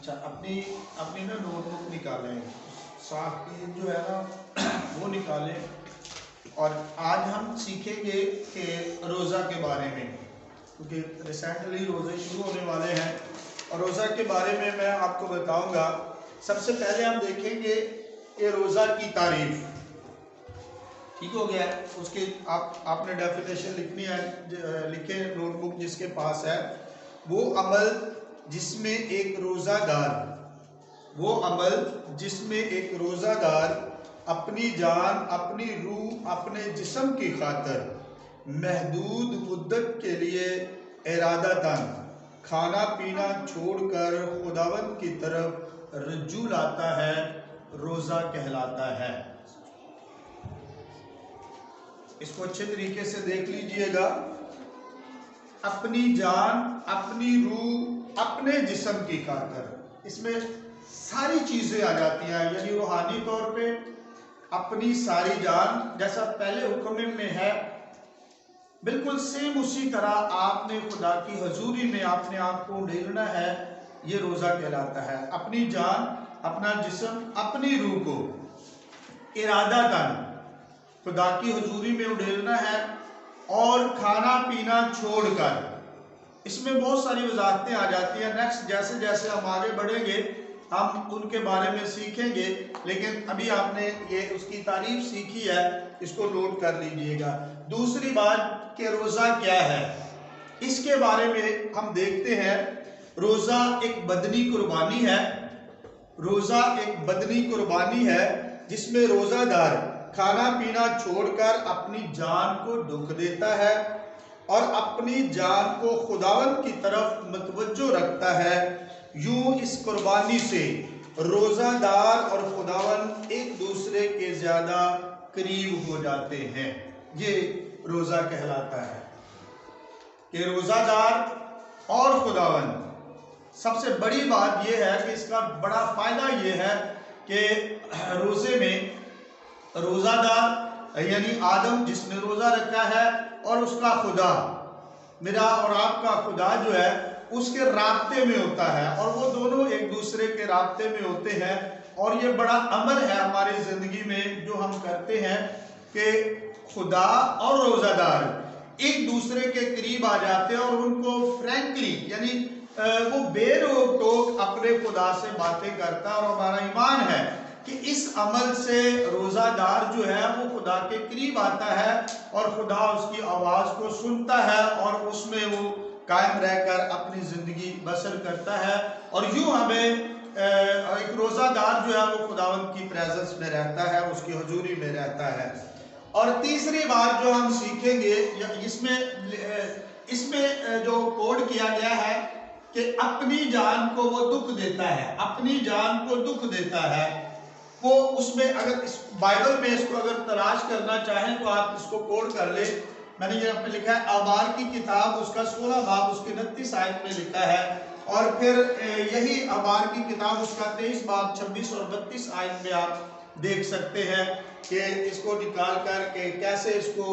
اچھا اپنی اپنی نا نوٹ بک نکالیں، صاف کی جو ہے نا وہ نکالیں، اور آج ہم سیکھیں گے کہ روزہ کے بارے میں، کیونکہ ریسنٹلی روزے شروع ہونے والے ہیں اور روزہ کے بارے میں آپ کو بتاؤں گا۔ سب سے پہلے ہم دیکھیں گے کہ روزہ کی تعریف، ٹھیک ہو گیا ہے، اس کی آپ نے ڈیفینیشن لکھنی ہے، لکھیں نوٹ بک جس کے پاس ہے۔ وہ عمل جس میں ایک روزہ دار اپنی جان، اپنی روح، اپنے جسم کی خاطر محدود مدت کے لیے ارادتاً کھانا پینا چھوڑ کر خداوند کی طرف رجوع لاتا ہے، روزہ کہلاتا ہے۔ اس کو اچھے طریقے سے دیکھ لیجئے گا۔ اپنی جان، اپنی روح، اپنے جسم کی خاطر، اس میں ساری چیزیں آ جاتی ہیں، یعنی روحانی طور پہ اپنی ساری جان، جیسا پہلے حکم میں ہے بالکل سیم اسی طرح آپ نے خدا کی حضوری میں اپنے آپ کو ڈھیلنا ہے، یہ روزہ کہلاتا ہے۔ اپنی جان، اپنا جسم، اپنی روح کو ارادتاً خدا کی حضوری میں اڈھیلنا ہے، اور کھانا پینا چھوڑ کر۔ اس میں بہت ساری وضاحتیں آ جاتی ہیں، نیکسٹ جیسے جیسے ہم آگے بڑھیں گے ہم ان کے بارے میں سیکھیں گے، لیکن ابھی آپ نے یہ اس کی تعریف سیکھی ہے، اس کو نوٹ کر لیجئے گا۔ دوسری بات کہ روزہ کیا ہے، اس کے بارے میں ہم دیکھتے ہیں۔ روزہ ایک بدنی قربانی ہے، روزہ ایک بدنی قربانی ہے جس میں روزہ دار کھانا پینا چھوڑ کر اپنی جان کو دکھ دیتا ہے اور اپنی جان کو خداوند کی طرف متوجہ رکھتا ہے۔ یوں اس قربانی سے روزہ دار اور خداوند ایک دوسرے کے زیادہ قریب ہو جاتے ہیں، یہ روزہ کہلاتا ہے کہ روزہ دار اور خداوند۔ سب سے بڑی بات یہ ہے کہ اس کا بڑا فائدہ یہ ہے کہ روزے میں روزہ دار یعنی آدم جس نے روزہ رکھا ہے اور اس کا خدا، میرا اور آپ کا خدا جو ہے، اس کے رابطے میں ہوتا ہے، اور وہ دونوں ایک دوسرے کے رابطے میں ہوتے ہیں۔ اور یہ بڑا عمل ہے ہماری زندگی میں جو ہم کرتے ہیں کہ خدا اور روزہ دار ایک دوسرے کے قریب آ جاتے ہیں، اور ان کو فرینکلی یعنی وہ بے روک ٹوک اپنے خدا سے باتیں کرتا ہے۔ اور ہمارا ایمان ہے کہ اس عمل سے روزہ دار جو ہے وہ خدا کے قریب آتا ہے، اور خدا اس کی آواز کو سنتا ہے اور اس میں وہ قائم رہ کر اپنی زندگی بسر کرتا ہے، اور یوں ہمیں ایک روزہ دار جو ہے وہ خداوند کی پریزنس میں رہتا ہے، اس کی حضوری میں رہتا ہے۔ اور تیسری بات جو ہم سیکھیں گے، اس میں جو کوڈ کیا گیا ہے کہ اپنی جان کو وہ دکھ دیتا ہے، اپنی جان کو دکھ دیتا ہے، وہ اس میں اگر اس بائبل میں اس کو اگر تلاش کرنا چاہیں تو آپ اس کو کوڈ کر لیں۔ میں نے یہاں پہ لکھا ہے اعمال کی کتاب، اس کا 16 باب اس کی 29 آیت میں لکھا ہے، اور پھر یہی اعمال کی کتاب اس کا 23 باب 26 اور 32 آیت میں آپ دیکھ سکتے ہیں کہ اس کو نکال کر کہ کیسے اس کو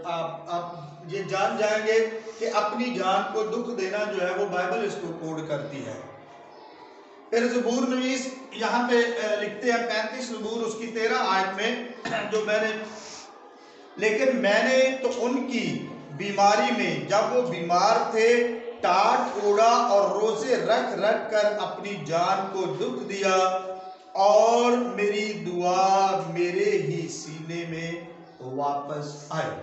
آپ یہ جان جائیں گے کہ اپنی جان کو دکھ دینا جو ہے وہ بائبل اس کو کوڈ کرتی ہے۔ پھر زبور نویس یہاں پہ لکھتے ہیں 35 زبور اس کی 13 آیت میں، جو لیکن میں نے تو ان کی بیماری میں جب وہ بیمار تھے ٹاٹ اوڑا اور روزے رکھ رکھ کر اپنی جان کو دکھ دیا، اور میری دعا میرے ہی سینے میں واپس آئی۔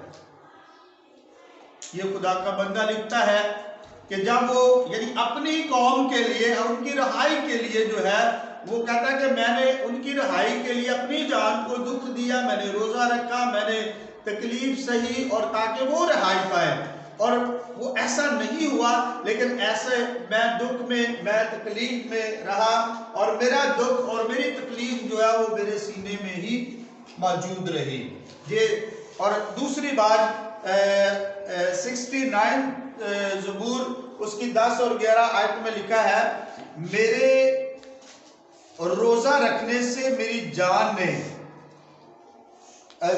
یہ خدا کا بندہ لکھتا ہے کہ جب وہ یعنی اپنی قوم کے لیے اور ان کی رہائی کے لیے جو ہے وہ کہتا ہے کہ میں نے ان کی رہائی کے لیے اپنی جان کو دکھ دیا، میں نے روزہ رکھا، میں نے تکلیف سہی، اور تاکہ وہ رہائی پائے، اور وہ ایسا نہیں ہوا، لیکن ایسے میں دکھ میں، میں تکلیف میں رہا، اور میرا دکھ اور میری تکلیف جو ہے وہ میرے سینے میں ہی موجود رہی۔ یہ اور دوسری بات 69 زبور اس کی 10 اور 11 آیت میں لکھا ہے، میرے روزہ رکھنے سے میری جان نے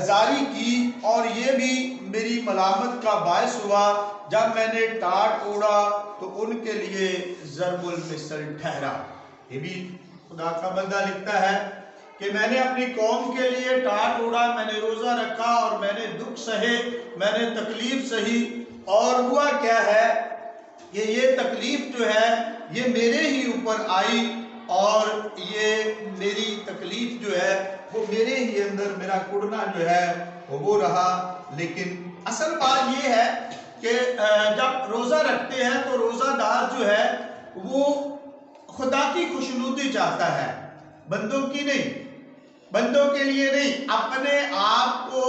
زاری کی، اور یہ بھی میری ملامت کا باعث ہوا، جب میں نے ٹاٹ اوڑا تو ان کے لیے ضرب المثل ٹھہرا۔ یہ بھی خدا کا بندہ لکھتا ہے کہ میں نے اپنی قوم کے لیے ٹاٹ اوڑا، میں نے روزہ رکھا اور میں نے دکھ سہے، میں نے تکلیف سہی، اور ہوا کیا ہے کہ یہ تکلیف جو ہے یہ میرے ہی اوپر آئی، اور یہ میری تکلیف جو ہے وہ میرے ہی اندر، میرا کڑنا جو ہے وہ رہا۔ لیکن اصل بات یہ ہے کہ جب روزہ رکھتے ہیں تو روزہ دار جو ہے وہ خدا کی خوشنودی چاہتا ہے، بندوں کی نہیں، بندوں کے لیے نہیں، اپنے آپ کو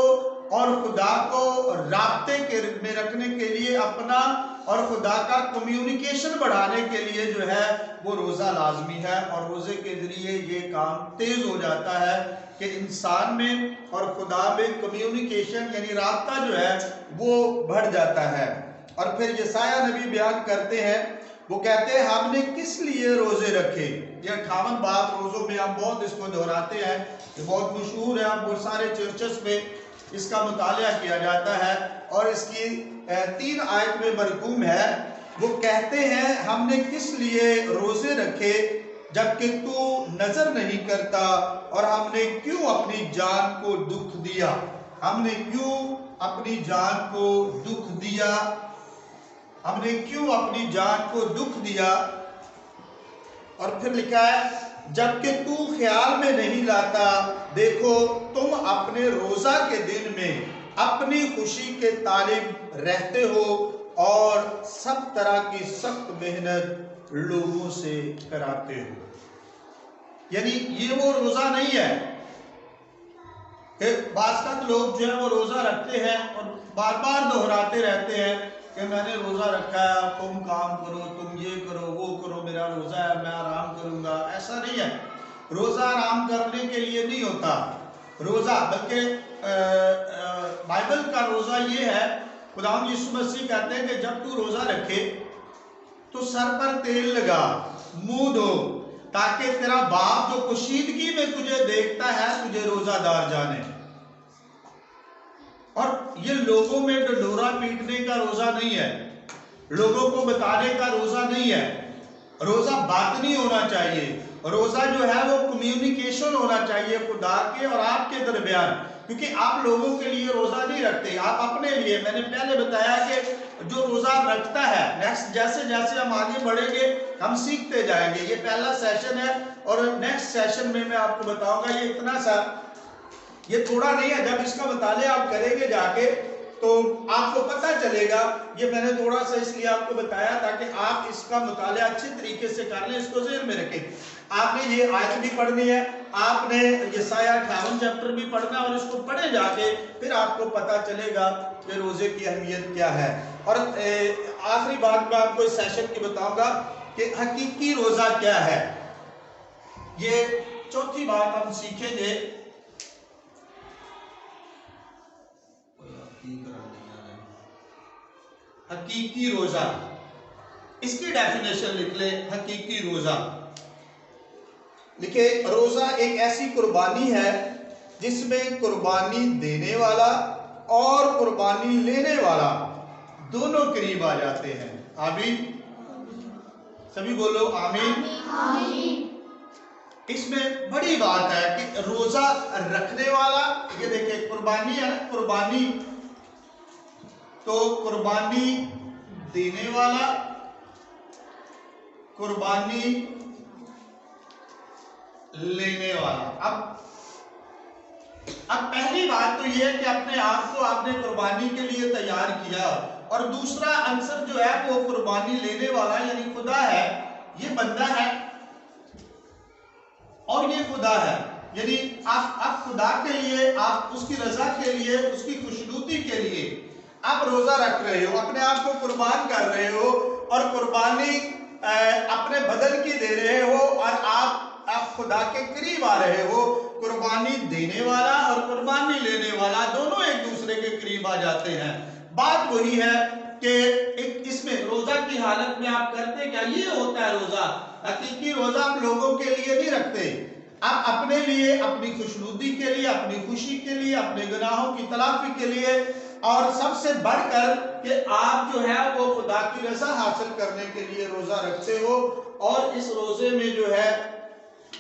اور خدا کو رابطے میں رکھنے کے لیے، اپنا اور خدا کا کمیونیکیشن بڑھانے کے لیے جو ہے وہ روزہ لازمی ہے، اور روزے کے ذریعے یہ کام تیز ہو جاتا ہے کہ انسان میں اور خدا میں کمیونیکیشن یعنی رابطہ جو ہے وہ بڑھ جاتا ہے۔ اور پھر یسایہ نبی بیان کرتے ہیں، وہ کہتے ہیں ہم نے کس لیے روزے رکھے۔ یہ 58 بات روزوں میں ہم بہت اس کو دہراتے ہیں، یہ بہت مشہور ہے، بہت سارے چرچز میں اس کا مطالعہ کیا جاتا ہے، اور اس کی 3 آیت میں مرقوم ہے۔ وہ کہتے ہیں ہم نے کس لیے روزے رکھے جبکہ تو نظر نہیں کرتا، اور ہم نے کیوں اپنی جان کو دکھ دیا، ہم نے کیوں اپنی جان کو دکھ دیا، ہم نے کیوں اپنی جان کو دکھ دیا۔ اور پھر لکھا ہے جبکہ تو خیال میں نہیں لاتا، دیکھو تم اپنے روزہ کے دن میں اپنی خوشی کے طالب رہتے ہو، اور سب طرح کی سخت محنت لوگوں سے کراتے ہو۔ یعنی یہ وہ روزہ نہیں ہے کہ بعض تک لوگ جو ہے وہ روزہ رکھتے ہیں اور بار بار دہراتے رہتے ہیں کہ میں نے روزہ رکھا ہے، تم کام کرو، تم یہ کرو، وہ کرو، میرا روزہ ہے، میں آرام کروں گا۔ ایسا نہیں ہے، روزہ آرام کرنے کے لیے نہیں ہوتا روزہ، بلکہ بائبل کا روزہ یہ ہے، خداوند یسوع مسیح کہتے ہیں کہ جب تو روزہ رکھے تو سر پر تیل لگا، منہ دھو، تاکہ تیرا باپ جو کشیدگی میں تجھے دیکھتا ہے تجھے روزہ دار جانے۔ اور یہ لوگوں میں ڈنڈورا پیٹنے کا روزہ نہیں ہے، لوگوں کو بتانے کا روزہ نہیں ہے، روزہ باطنی ہونا چاہیے، روزہ جو ہے وہ کمیونیکیشن ہونا چاہیے خدا کے اور آپ کے درمیان، کیونکہ آپ لوگوں کے لیے روزہ نہیں رکھتے، آپ اپنے لیے۔ میں نے پہلے بتایا کہ جو روزہ رکھتا ہے، جیسے جیسے ہم آگے بڑھیں گے ہم سیکھتے جائیں گے۔ یہ پہلا سیشن ہے، اور نیکسٹ سیشن میں میں آپ کو بتاؤں گا، یہ اتنا سا، یہ تھوڑا نہیں ہے، جب اس کا مطالعہ آپ کریں گے جا کے تو آپ کو پتہ چلے گا۔ یہ میں نے تھوڑا سا اس لیے آپ کو بتایا تاکہ آپ اس کا مطالعہ اچھی طریقے سے کر لیں، اس کو ذہن میں رکھیں۔ آپ نے یہ آیت بھی پڑھنی ہے، آپ نے یسایہ 58 چیپٹر بھی پڑھنا ہے، اور اس کو پڑھے جا کے پھر آپ کو پتہ چلے گا کہ روزے کی اہمیت کیا ہے۔ اور آخری بات میں آپ کو اس سیشن کی بتاؤں گا کہ حقیقی روزہ کیا ہے۔ یہ چوتھی بات ہم سیکھیں گے، حقیقی روزہ۔ اس کی ڈیفینیشن لکھ لیں، حقیقی روزہ لکھے، روزہ ایک ایسی قربانی ہے جس میں قربانی دینے والا اور قربانی لینے والا دونوں قریب آ جاتے ہیں۔ آمین، سبھی بولو آمین۔ اس میں بڑی بات ہے کہ روزہ رکھنے والا، یہ دیکھیں قربانی ہے، قربانی تو قربانی دینے والا، قربانی لینے والا۔ اب پہلی بات تو یہ ہے کہ اپنے آپ کو آپ نے قربانی کے لیے تیار کیا، اور دوسرا عنصر جو ہے وہ قربانی لینے والا یعنی خدا ہے، یہ بندہ ہے اور یہ خدا ہے، یعنی آپ خدا کے لیے، آپ اس کی رضا کے لیے، اس کی خوشنودی کے لیے آپ روزہ رکھ رہے ہو، اپنے آپ کو قربان کر رہے ہو، اور قربانی اپنے بدن کی دے رہے ہو، اور آپ خدا کے قریب آ رہے ہو۔ قربانی دینے والا اور قربانی لینے والا دونوں ایک دوسرے کے قریب آ جاتے ہیں۔ بات وہی ہے کہ اس میں روزہ کی حالت میں آپ کرتے کیا؟ یہ ہوتا ہے روزہ۔ حقیقی روزہ آپ لوگوں کے لیے نہیں رکھتے، آپ اپنے لیے، اپنی خوشنودی کے لیے، اپنی خوشی کے لیے، اپنے گناہوں کی تلافی کے لیے، اور سب سے بڑھ کر کہ آپ جو ہے وہ خدا کی رضا حاصل کرنے کے لیے روزہ رکھتے ہو۔ اور اس روزے میں جو ہے